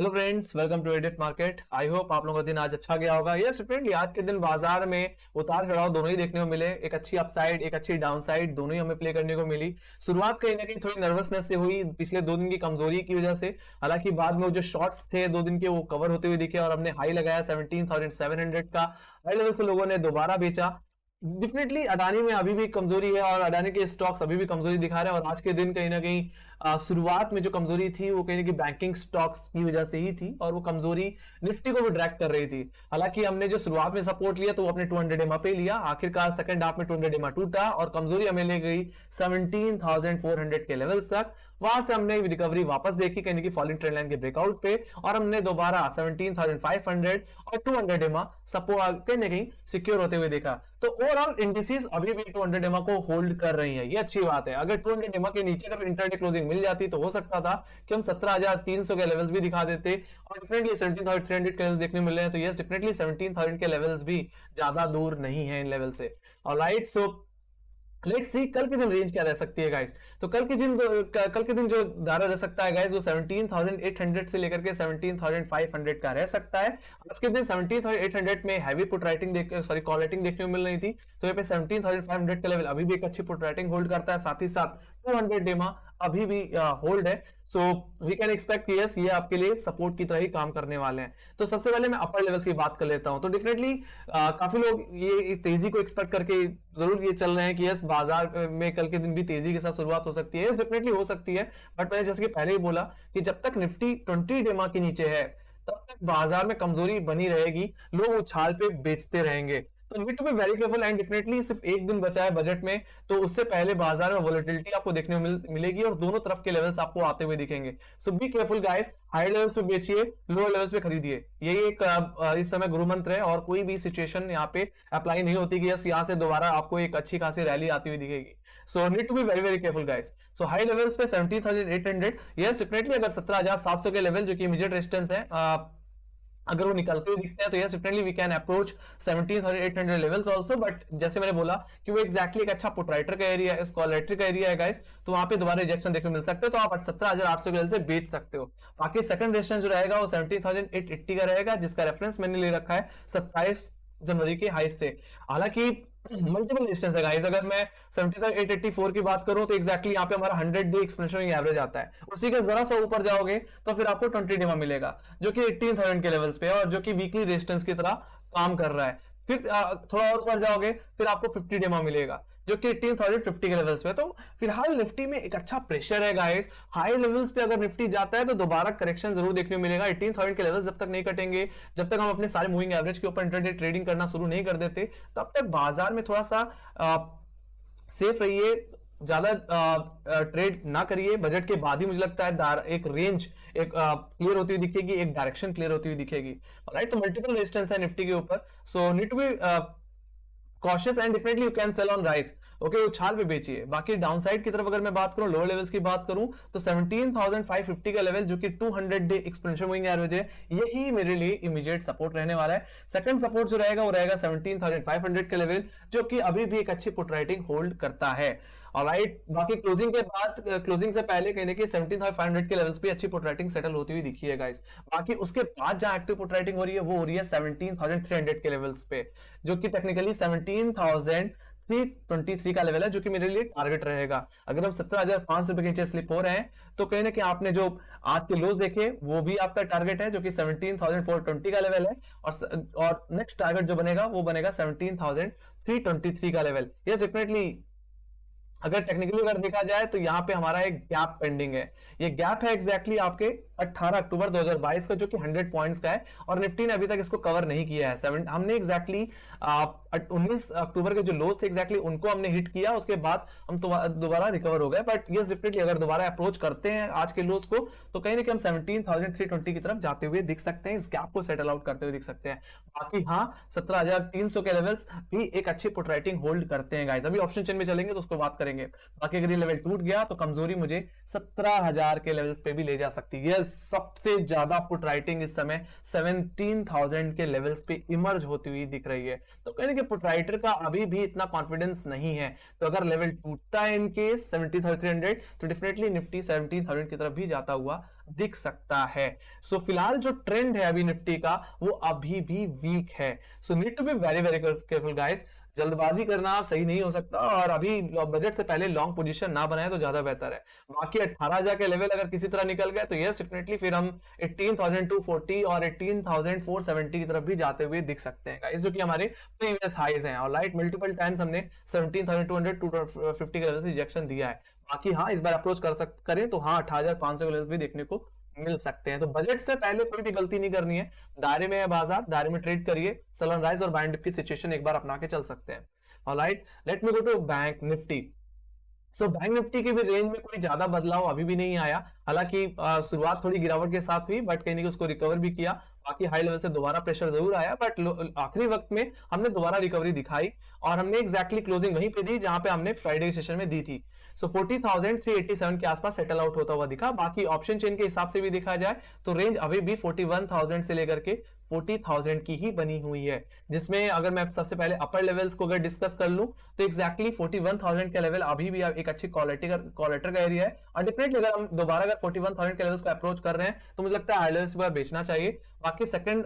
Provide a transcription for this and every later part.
Hello friends, welcome to edit market. I hope आप लोगों का दिन आज अच्छा गया होगा। यस फ्रेंडली, आज के दिन बाजार में उतार चढ़ाव दोनों ही देखने को मिले। एक अच्छी अपसाइड, एक अच्छी डाउनसाइड, दोनों ही हमें प्ले करने को मिली। शुरुआत कहीं ना कहीं थोड़ी नर्वसनेस से हुई पिछले 2 दिन की कमजोरी की वजह से। हालांकि बाद में वो जो शॉर्ट्स थे 2 दिन के, वो कवर होते हुए दिखे और हमने हाई लगाया 17,700 का। हाई लेवल से लोगों ने दोबारा बेचा। डेफिनेटली अडानी में अभी भी कमजोरी है और अडानी के स्टॉक्स अभी भी कमजोरी दिखा रहे हैं। और आज के दिन कहीं ना कहीं शुरुआत में जो कमजोरी थी वो कहीं ना कहीं बैंकिंग स्टॉक्स की वजह से ही थी और वो कमजोरी निफ्टी को भी ड्रैग कर रही थी। हालांकि हमने जो शुरुआत में सपोर्ट लिया तो वो अपने 200 एमआ पे लिया। आखिरकार सेकंड हाफ में 200 एमआ टूटा और कमजोरी हमें ले गई 17,400 के लेवल्स तक। वहां से हमने रिकवरी वापस देखी कहीं ना कहीं फॉलिंग ट्रेंड लाइन के ब्रेकआउट पे और हमने दोबारा 17,500 और 200 एमआ सपोर्ट कहीं ना कहीं सिक्योर होते हुए देखा। तो ओवरऑल इंडिसेस अभी भी 200 एमआ को होल्ड कर रही है, ये अच्छी बात है। अगर 200 एमआ के नीचे अगर इंटरडे क्लोजिंग मिल जाती तो हो सकता था कि हम 17,300 के लेवल्स भी दिखा देते और डेफिनेटली 17,300 के लेवल्स देखने मिल रहे हैं। तो यस, डेफिनेटली 17,000 के लेवल्स भी ज्यादा दूर नहीं है इन लेवल से। ऑलराइट, सो लेट्स सी कल के दिन रेंज क्या रह सकती है गाइस। तो कल के दिन जो दायरा रह सकता है गाइस वो 17,800 से लेकर के 17,500 का रह सकता है। आज के दिन 17,800 में heavy put writing call writing देखने को मिल रही थी। तो यहाँ पे 17,500 का लेवल अभी भी एक अच्छी पुट राइटिंग होल्ड करता है। साथ ही साथ 200 डेमा अभी भी होल्ड है। So we can expect yes, ये आपके लिए सपोर्ट की तरह ही काम करने वाले हैं। तो सबसे पहले मैं अपर लेवल्स की बात कर लेता हूं। तो डेफिनेटली काफी लोग ये तेजी को एक्सपेक्ट करके जरूर ये चल रहे हैं कि यस, बाजार में कल के दिन भी तेजी के साथ शुरुआत हो सकती है। यस, डेफिनेटली हो सकती है, बट मैंने जैसे कि पहले ही बोला कि जब तक निफ्टी 20 डेमा के नीचे है तब तक बाजार में कमजोरी बनी रहेगी, लोग उछाल पे बेचते रहेंगे। तो need to be very careful and definitely सिर्फ एक दिन बचा है बजट में, तो उससे पहले बाजार में वोलेटिलिटी आपको देखने को मिलेगी और दोनों तरफ के लेवल्स आपको आते हुए दिखेंगे। So be careful guys, high levels पे बेचिए, लोअर लेवल्स पे खरीदिए। यही एक इस समय गुरु मंत्र है और कोई भी सिचुएशन यहाँ पे अप्लाई नहीं होती कि यस यहाँ से दोबारा आपको एक अच्छी खासी रैली आती हुई दिखेगी। So need to be very very careful guys. So high levels पे 17,800, यस डेफिनेटली अगर 17,700 के लेवल जो कि इमीडिएट रेजिस्टेंस है अगर वो निकलते हुए दिखते हैं तो yes definitely we can approach 17,800 levels also. But जैसे मैंने बोला कि वो एक्जैक्टली एक अच्छा पुटराइटर का एरिया है, स्कॉलेट्री का एरिया है गाइस, तो वहां पे दोबारा रिजेक्शन देखने को मिल सकते हैं। तो आप 17,800 के लेवल से बेच सकते हो। बाकी सेकंड रेजिस्टेंस जो रहेगा वो 17,880 का रहेगा, जिसका रेफरेंस मैंने ले रखा है 27 जनवरी के हाई से। हालांकि मल्टीपल डिस्टेंस है गाइस। अगर मैं 17,884 की बात करूं तो एक्जैक्टली यहाँ पे हमारा 100 डे एक्सपेंशन एवरेज आता है। उसी के जरा सा ऊपर जाओगे तो फिर आपको 20 डेमा मिलेगा जो कि 18,000 के लेवल्स पे और जो कि वीकली रेजिस्टेंस की तरह काम कर रहा है। फिर थोड़ा और ऊपर जाओगे फिर आपको 50 डेमा मिलेगा जो कि 18,050 के लेवल्स पे। तो फिलहाल निफ्टी में एक अच्छा प्रेशर है गाइस। हाई लेवल्स पे अगर निफ्टी जाता है तो दोबारा करेक्शन जरूर देखने को मिलेगा। 18,000 के लेवल्स जब तक नहीं कटेंगे, जब तक हम अपने सारे मूविंग एवरेज के ऊपर इंट्राडे ट्रेडिंग करना शुरू नहीं कर देते, तब तक बाजार में थोड़ा सा सेफ रहिए, ज्यादा ट्रेड ना करिए। बजट के बाद ही मुझे लगता है एक रेंज एक क्लियर होती हुई दिखेगी, एक डायरेक्शन क्लियर होती हुई दिखेगी। राइट, तो मल्टीपल रेजिस्टेंस है निफ्टी के ऊपर। So need to be cautious and definitely you can sell on rise. Okay, उछाल पे बेचिए। बाकी डाउनसाइड की तरफ अगर मैं बात करूं, लोअर लेवल्स की बात करूं तो 17,550 का लेवल जो कि 200 डे एक्सपेंशन मूविंग एवरेज है, यही मेरे लिए इमीडिएट सपोर्ट रहने वाला है। सेकंड सपोर्ट जो रहेगा वो रहेगा 17,500 के लेवल जो कि अभी भी एक अच्छी पुट राइटिंग होल्ड करता है। ऑलराइट, बाकी क्लोजिंग से पहले कहीं ना कहीं 17,500 के लेवल्स पे अच्छी पुट राइटिंग सेटल होती हुई दिखी है गाइस। बाकी उसके बाद जहां एक्टिव पुट राइटिंग हो रही है वो हो रही है 17,300 के लेवल्स पे, जो कि टेक्निकली 17,323 का लेवल है, जो कि मेरे लिए टारगेट रहेगा। अगर हम 17,500 के नीचे स्लिप हो रहे हैं तो कहीं ना कहीं आपने जो आज के लोज देखे वो भी आपका टारगेट है, जो कि 17,420 का लेवल है। और नेक्स्ट टारगेट जो बनेगा वो बनेगा 17,323 का लेवल। यस डेफिनेटली अगर टेक्निकली अगर देखा जाए तो यहाँ पे हमारा एक गैप पेंडिंग है। ये गैप है एग्जैक्टली आपके 18 अक्टूबर 2022 का, जो कि 100 पॉइंट्स का है और निफ्टी ने अभी तक इसको कवर नहीं किया है। हमने एग्जैक्टली 19 अक्टूबर के जो लोज थे एग्जैक्टली उनको हमने हिट किया, उसके बाद हम दोबारा रिकवर हो गए। बट ये डेफिनेटली अगर दोबारा अप्रोच करते हैं आज के लोज को तो कहीं ना कहीं हम 17,320 की तरफ जाते हुए दिख सकते हैं, इस गैप को सेटल आउट करते हुए दिख सकते हैं। बाकी हाँ, 17,300 के लेवल्स भी एक अच्छी पुट राइटिंग होल्ड करते हैं गाइस। अभी ऑप्शन चेन में चलेंगे तो उसको बात करेंगे। बाकी अगर ये लेवल टूट गया तो कमजोरी मुझे 17,000 के लेवल्स पे भी ले जा सकती है। यस, सबसे ज्यादा पुट राइटिंग इस समय 17,000 के लेवल्स पे इमर्ज होती हुई दिख रही है। तो कहने कि पुट राइटर का अभी भी इतना कॉन्फिडेंस नहीं है। तो अगर लेवल टूटता है इन केस 70,300 तो डेफिनेटली निफ्टी 17,000 की तरफ भी जाता हुआ दिख सकता है। सो फिलहाल जो ट्रेंड है अभी निफ्टी का वो अभी भी वीक है। So need to be very very careful guys. जल्दबाजी करना सही नहीं हो सकता और अभी बजट से पहले लॉन्ग पोजीशन ना बनाए तो ज्यादा बेहतर है। बाकी 18,000 के लेवल अगर किसी तरह निकल गए तो यस डेफिनेटली फिर हम 18,240 और 18,470 की तरफ भी जाते हुए दिख सकते हैं गाइस, जो कि हमारे प्रीवियस हाईज हैं। और लाइट मल्टीपल टाइम्स हमने 17,200 250 के लेवल से रिजेक्शन दिया है। बाकी हाँ, इस बार अप्रोच करें तो हाँ 18,500 के लेवल भी देखने को मिल सकते हैं। तो बजट से पहले कोई भी गलती नहीं करनी है। दायरे में है बाजार, दायरे में ट्रेड करिए। सनराइज और बाइंड डिप की सिचुएशन एक बार अपना के चल सकते हैं। Alright, let me go to bank Nifty. So bank Nifty की भी रेंज में कोई ज्यादा बदलाव अभी भी नहीं आया। हालांकि शुरुआत थोड़ी गिरावट के साथ हुई बट कहीं ना उसको रिकवर भी किया। बाकी हाई लेवल से दोबारा प्रेशर जरूर आया बट आखिरी वक्त में हमने दोबारा रिकवरी दिखाई और हमने एग्जैक्टली क्लोजिंग वहीं पे दी जहां पे हमने फ्राइडे सेशन में दी थी। सो 40,387 के आसपास सेटल आउट होता हुआ दिखा। बाकी ऑप्शन चेन के हिसाब से भी देखा जाए तो रेंज अभी भी 41,000 से लेकर के 40,000 की ही बनी हुई है, जिसमें अगर मैं सबसे पहले अपर लेवल्स को अगर डिस्कस कर लूं तो एग्जैक्टली 41,000 का लेवल अभी भी एक अच्छी क्वालिटर का एरिया है। और डेफिनेटली अगर हम दोबारा अगर 41,000 के लेवल्स को अप्रोच कर रहे हैं तो मुझे लगता है हाई लेवल्स पर बेचना चाहिए। बाकी सेकंड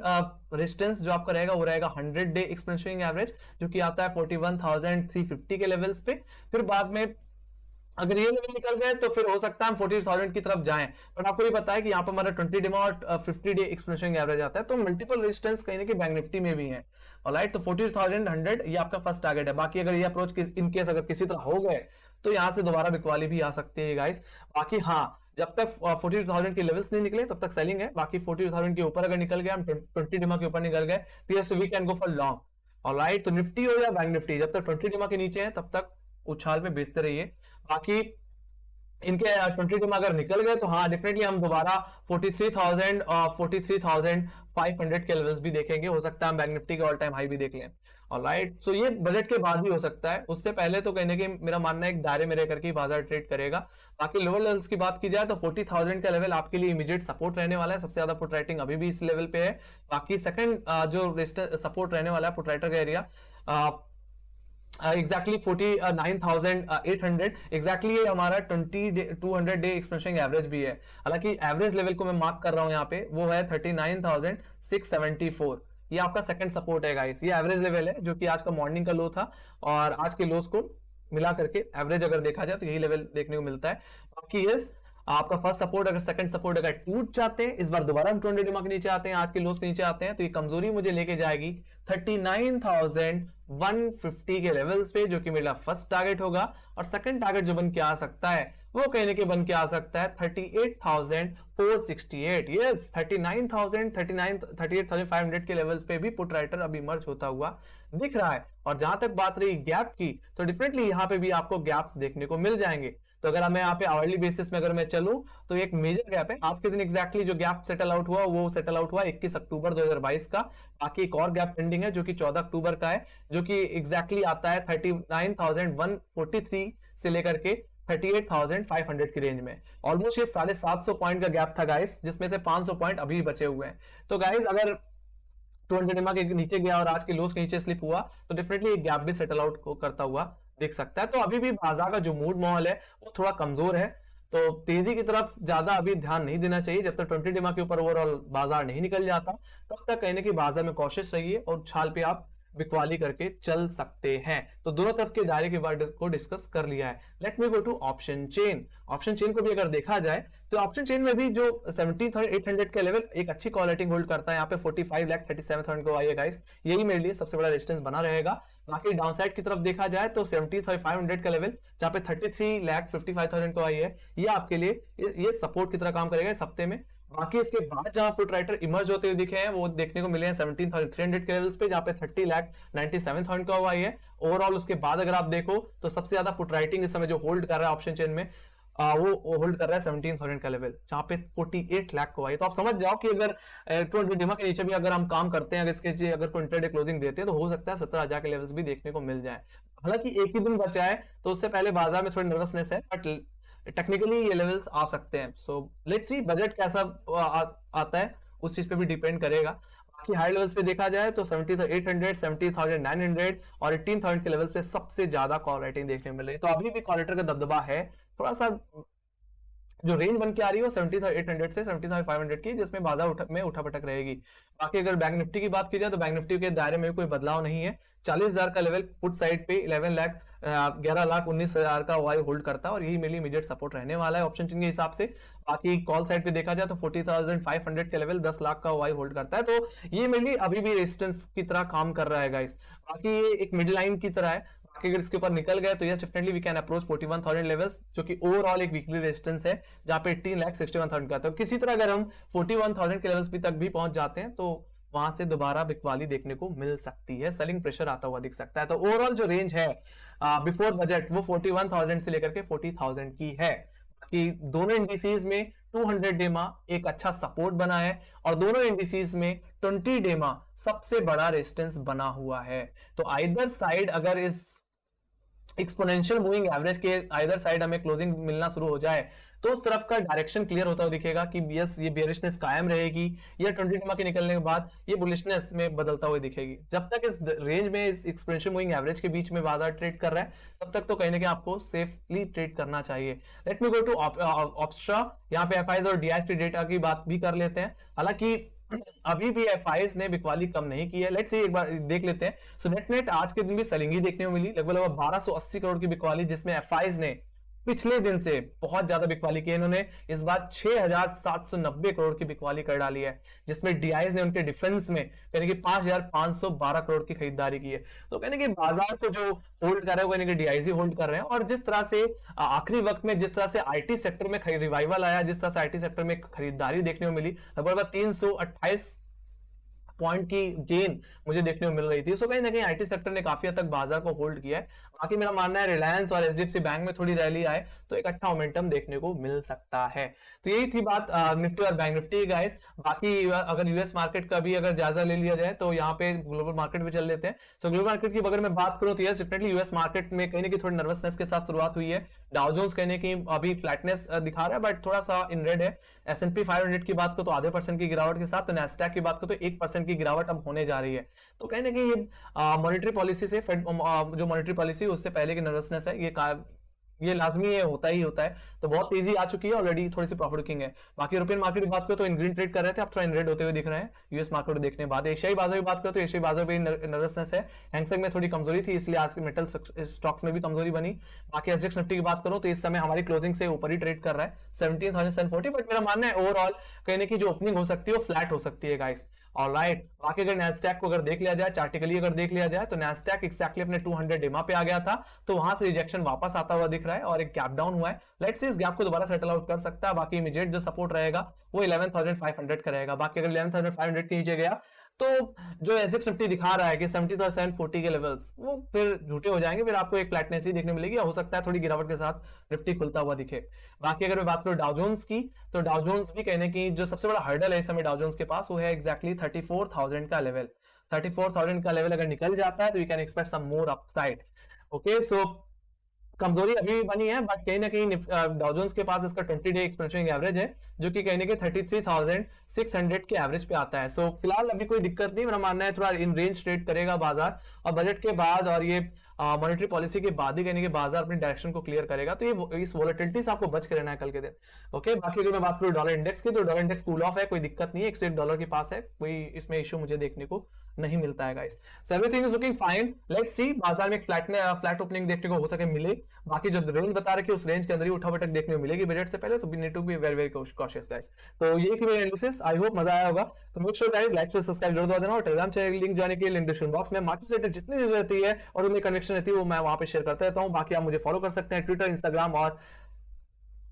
रेजिस्टेंस जो आपका रहेगा वो रहेगा 100 डे एक्सपेंसिंग एवरेज, जो कि आता है 41,350 के लेवल्स पे। फिर बाद में अगर ये लेवल निकल गए तो फिर हो सकता है हम 40,000 की तरफ जाएं। बट आपको ये पता है कि यहाँ पर हमारा 20 डेमो और 50 डे एक्सपेंसिंग एवरेज आता है, तो मल्टीपल रेजिस्टेंस कहीं ना कहीं बैंक निफ्टी में भी है। ऑलराइट, तो 40,100 ये आपका फर्स्ट टारगेट है। बाकी अगर ये अप्रोच इन केस अगर किसी तरह हो गए तो यहाँ से दोबारा बिकवाली भी आ सकती है गाइस। बाकी हाँ, जब तक 40,000 के लेवल्स नहीं निकले तब तक सेलिंग है। बाकी 40,000 के ऊपर अगर निकल गए, हम 20 डेमो के ऊपर निकल गए तो yes we can go for long. Alright, तो निफ्टी हो या बैंक निफ्टी, जब तक 20 डेमो के नीचे है तब तक उछाल में बेचते रहिए। बाकी इनके 20 में अगर निकल गए तो हाँ डेफिनेटली हम दोबारा 43,000 और 43,500 के लेवल्स भी देखेंगे। हो सकता है हम बैंक निफ्टी के ऑल टाइम हाई भी देख लें। ऑलराइट, सो ये बजट के बाद भी हो सकता है, उससे पहले तो कहने की मेरा मानना है एक दायरे में रह करके बाजार ट्रेड करेगा। बाकी लोअर लेवल्स की बात की जाए तो 40,000 का लेवल आपके लिए इमीडिएट सपोर्ट रहने वाला है। सबसे ज्यादा पुट राइटिंग अभी भी इस लेवल पे है। बाकी सेकंड जो सपोर्ट रहने वाला है पुट राइटर का एरिया एग्जैक्टली 49,800 एग्जैक्टली ये हमारा 200 डे एक्सपेंसिंग एवरेज भी है। हालांकि एवरेज लेवल को मैं मार्क कर रहा हूं यहाँ पे, वो है 39,674। ये आपका सेकंड सपोर्ट है गाइस। ये एवरेज लेवल है जो कि आज का मॉर्निंग का लो था और आज के लोस को मिला करके एवरेज अगर देखा जाए तो यही लेवल देखने को मिलता है। बाकी यस, आपका फर्स्ट सपोर्ट अगर सेकंड सपोर्ट अगर टूट जाते हैं, इस बार दोबारा हम 200 डेमा के नीचे आते हैं, आज के लोस के नीचे आते हैं, तो ये कमजोरी मुझे लेके जाएगी 39,150 के लेवल्स पे, जो कि मेरा फर्स्ट टारगेट होगा। और सेकंड टारगेट जो बन के आ सकता है वो कहने के बन के आ सकता है 38,468। यस, 38,500 के लेवल्स पे भी पुट राइटर अभी मर्ज होता हुआ दिख रहा है। और जहां तक बात रही गैप की, तो डेफिनेटली यहां पे भी आपको गैप्स देखने को मिल जाएंगे। तो अगर मैं यहाँ पे आवरली बेसिस में अगर मैं चलूं तो एक मेजर गैप है आज के दिन एग्जैक्टली जो गैप सेटल आउट हुआ वो सेटल आउट हुआ 21 अक्टूबर 2022 का। बाकी एक और गैप पेंडिंग है जो कि 14 अक्टूबर का है, जो कि एग्जैक्टली आता है 39,143 से लेकर के 38,500 की रेंज में। ऑलमोस्ट ये 750 पॉइंट का गैप था गाइस, जिसमें से 500 पॉइंट अभी बचे हुए हैं। तो गाइस अगर 200 डेमा के नीचे गया और आज के लोस के नीचे स्लिप हुआ तो डेफिनेटली एक गैप भी सेटल आउट करता हुआ दिख सकता है। तो अभी भी बाजार का जो मूड माहौल है वो थोड़ा कमजोर है, तो तेजी की तरफ ज्यादा अभी ध्यान नहीं देना चाहिए। जब तक 20 डेमा के ऊपर ओवरऑल बाजार नहीं निकल जाता तब तक कहने की बाजार में कॉशियस रहिए और छाल पे आप बिकवाली करके चल सकते हैं। तो दोनों तरफ के दायरे के बारे को डिस्कस कर लिया है। Let me go to option chain. Option chain को भी अगर देखा जाए तो ऑप्शन चेन में भी जो 17,800 के लेवल एक अच्छी क्वालिटी होल्ड करता है। यहाँ पे 45,37,000 को आई है गाइस, यही मेरे लिए सबसे बड़ा रेजिस्टेंस बना रहेगा। बाकी डाउनसाइड की तरफ देखा जाए तो 17,500 का लेवल जहाँ पे 33,55,000 को आई है, ये आपके लिए ये सपोर्ट की तरह काम करेगा इस हफ्ते में। बाकी इसके बाद जहां पुट राइटर इमर्ज होते हुए दिखे हैं वो देखने को मिले हैं 17,300 के लेवल्स पे, जहां पे 30,97,000 का हुआ है ओवरऑल। उसके बाद अगर आप देखो तो सबसे ज्यादा पुट राइटिंग इस समय जो होल्ड कर रहा है ऑप्शन चेन में वो होल्ड कर रहा है 17,000 का लेवल, जहां पे 48 लाख को आई। तो आप समझ जाओ कि अगर 200 डेमा के नीचे भी अगर हम काम करते हैं, अगर इसके अगर कोई इंटरडे क्लोजिंग देते हैं तो हो सकता है 17,000 के लेवल्स भी देखने को मिल जाए। हालांकि एक ही दिन बचा है तो उससे पहले बाजार में थोड़ी नर्वसनेस है, बट टेक्निकली ये लेवल्स आ सकते हैं। सो लेट्स सी बजट कैसा आता है, उस चीज पे भी डिपेंड करेगा। बाकी हाई लेवल्स पे देखा जाए तो 70,800, 70,900 और 18,000 के लेवल्स पे सबसे ज्यादा कॉल राइटिंग देखने को मिल रही है। तो अभी भी कॉल राइटर का दबदबा है। थोड़ा सा जो रेंज बन के आ रही है वो 70,800 से 70,500 की, जिसमें बाजार में उठापटक रहेगी। बाकी अगर बैंक निफ्टी की बात की जाए तो बैंक निफ्टी के दायरे में कोई बदलाव नहीं है। 40,000 का लेवल पुट साइड पे 11,19,000 का वाई होल्ड करता है और यही मेरी इमीडिएट सपोर्ट रहने वाला है ऑप्शन चेन के हिसाब से। बाकी कॉल साइड पे देखा जाए तो 40,500 के लेवल 10 लाख का वाई होल्ड करता है। तो ये मेनली अभी भी रेजिस्टेंस की तरह काम कर रहा है गाइस। बाकी ये एक मिड लाइन की तरह है। बाकी अगर इसके ऊपर निकल गए तो yes definitely we can approach 41,000 levels, जो कि ओवरऑल एक वीकली रेजिस्टेंस है जहां पे 18,61,000 का। तो किसी तरह अगर हम 41,000 के लेवल्स तक भी पहुंच जाते हैं तो वहां से दोबारा बिकवाली देखने को मिल सकती है, सेलिंग प्रेशर आता हुआ दिख सकता है। तो ओवरऑल जो रेंज है बिफोर बजट वो 41,000 से लेकर के 40,000 की है। कि दोनों इंडिसेस में 200 डेमा एक अच्छा सपोर्ट बना है और दोनों इंडिसेस में 20 डेमा सबसे बड़ा रेजिस्टेंस बना हुआ है। तो आइदर साइड अगर इस एक्सपोनेंशियल मूविंग एवरेज के आइदर साइड हमें क्लोजिंग मिलना शुरू हो जाए तो उस तरफ का डायरेक्शन क्लियर होता हुआ दिखेगा कि यस ये बेयरिशनेस कायम रहेगी या 20 डेमा के निकलने के बाद ये बुलिशनेस में बदलता हुआ दिखेगी। जब तक इस रेंज में इस एक्सपोनेंशियल मूविंग एवरेज के बीच में बाजार ट्रेड कर रहा है तब तक तो कहीं ना कहीं आपको सेफली ट्रेड करना चाहिए। Let me go to Opstra. यहाँ पे एफआईज और डीआईएसटी डेटा की बात भी कर लेते हैं। हालांकि अभी भी एफआईज ने बिकवाली कम नहीं की है। लेट्स सी एक बार देख लेते हैं। सो नेट आज के दिन भी सेलिंग ही देखने को मिली, लगभग 1280 करोड़ की बिकवाली, जिसमें एफआईज ने पिछले दिन से बहुत ज्यादा बिकवाली की है। इन्होंने इस बार 6,790 करोड़ की बिकवाली कर डाली है, जिसमें डीआईज ने उनके डिफेंस में कहने की 5,512 करोड़ की खरीदारी की है। तो कहने की बाजार को जो होल्ड कर रहे हैं कहने की डीआईजी होल्ड कर रहे हैं। और जिस तरह से आखिरी वक्त में जिस तरह से आईटी सेक्टर में रिवाइवल आया, जिस तरह से आईटी सेक्टर में खरीदारी देखने को मिली, लगभग 328 पॉइंट की गेन मुझे देखने को मिल रही थी। सो कहीं ना कहीं आईटी सेक्टर ने काफी हद तक बाजार को होल्ड किया है। बाकी मेरा मानना है रिलायंस और एचडीएफसी बैंक में थोड़ी रैली आए तो एक अच्छा मोमेंटम देखने को मिल सकता है। तो यही थी बात निफ्टी और बैंक निफ्टी गाइस। बाकी अगर यूएस मार्केट का भी अगर जायजा ले लिया जाए तो यहाँ पे ग्लोबल मार्केट में चल लेते हैं। सो ग्लोबल मार्केट की अगर मैं बात करूं तो यस डेफिनेटली यूएस मार्केट में कहीं ना कहीं थोड़ी नर्वसनेस के साथ शुरुआत हुई है। डाउ जोन्स कहने की अभी फ्लैटनेस दिखा रहा है बट थोड़ा सा इन रेड है। एसएनपी 500 की बात करो तो आधे % की गिरावट के साथ, तो नैस्डैक की बात करो तो 1% की गिरावट अब होने जा रही है। तो कहीं ना कहीं ये मॉनेटरी पॉलिसी से जो मॉनेटरी पॉलिसी उससे पहले की नर्वसनेस है ये लाजमी है, होता ही होता है। तो बहुत तेजी आ चुकी है ऑलरेडी, थोड़ी सी प्रॉफिट बुकिंग है। बाकी यूरोपियन मार्केट की बात करो तो इन ग्रीन ट्रेड कर रहे थे, अब थोड़ा इन रेड होते हुए दिख रहे हैं यूएस मार्केट देखने के बाद। एशियाई बाजार की बात करो तो एशियाई बाजार पे नर्वसनेस है। हैंगसेंग में थोड़ी कमजोरी थी इसलिए आज के मेटल स्टॉक्स में भी कमजोरी बनी। बाकी एसजेएक्स निफ्टी की बात करो तो इस समय हमारी क्लोजिंग से ऊपर ही ट्रेड कर रहा है 17,740। बट मेरा मानना है ओवरऑल कहने की जो ओपनिंग हो सकती है वो फ्लैट हो सकती है गाइस। ऑलराइट, बाकी अगर नैस्डैक को अगर देख लिया जाए चार्टिकली अगर देख लिया जाए तो नैस्डैक एक्जैक्टली अपने 200 डेमा पे आ गया था, तो वहां से रिजेक्शन वापस आता हुआ दिख रहा है और एक गैप डाउन हुआ है। लेट्स सी इस गैप को दोबारा सेटल आउट कर सकता है। बाकी इमीडिएट जो सपोर्ट रहेगा वो 11,500 का रहेगा। बाकी अगर 11,500 के नीचे गया तो जो एसजेएक्स निफ्टी दिखा रहा है कि 70,740 के लेवल्स वो फिर झूठे हो जाएंगे, फिर आपको एक फ्लैटनेस ही देखने मिलेगी। हो सकता है थोड़ी गिरावट के साथ निफ्टी खुलता हुआ दिखे। बाकी अगर मैं बात करूं डाउ जोन्स की तो डाउ जोन्स भी कहने की जो सबसे बड़ा हर्डल है इस समय डाउ जोन्स के पास वो है एक्जैक्टली 34,000 का लेवल। 34,000 का लेवल अगर निकल जाता है तो we can expect some more upside. Okay, so कमजोरी अभी भी बनी है बट कहीं ना कहीं डाउ जोन्स के पास इसका 20 डे एक्सपेंशन एवरेज है जो कि कहने के 33,600 के एवरेज पे आता है। सो फिलहाल अभी कोई दिक्कत नहीं, मेरा मानना है थोड़ा इन रेंज ट्रेड करेगा बाजार और बजट के बाद और ये मॉनेटरी पॉलिसी के बाद ही कहने के बाजार अपनी डायरेक्शन को क्लियर करेगा। तो ये इस वोलेटिलिटी से आपको बच के रहना है कल के दिन। ओके, बाकी अगर मैं बात करूं डॉलर इंडेक्स की तो डॉलर इंडेक्स कूल ऑफ है, कोई दिक्कत नहीं है, $101 के पास है, कोई इसमें इश्यू मुझे देखने को नहीं मिलता है guys. So everything is looking fine. Let's see बाजार में फ्लैट ओपनिंग देखने को हो सके मिले। बाकी जो रेंज बता रखे उस रेंज के अंदर ही उठावटक देखने को मिलेगी बजट से पहले, तो we need to be very very cautious guys. तो यही थी मेरी एनालिसिस, आई होप मजा आया होगा। तो मेक श्योर गाइस लाइक से सब्सक्राइब जरूर दबा देना और टेलीग्राम चैनल लिंक जाने के लिए लिंक डिस्क्रिप्शन बॉक्स में मार्केट से रिलेटेड जितनी न्यूज रहती है और उनमें कनेक्शन रहती है वो मैं वहां पे शेयर करता रहता हूं। बाकी आप मुझे फॉलो कर सकते हैं ट्विटर, इंस्टाग्राम और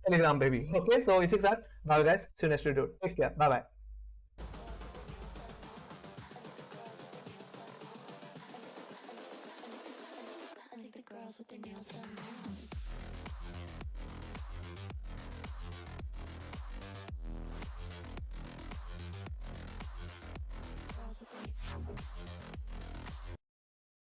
टेलीग्राम पे भी। ओके, सो इसी के साथ bye guys, see you next video, take care, bye bye. Girls with their nails done now.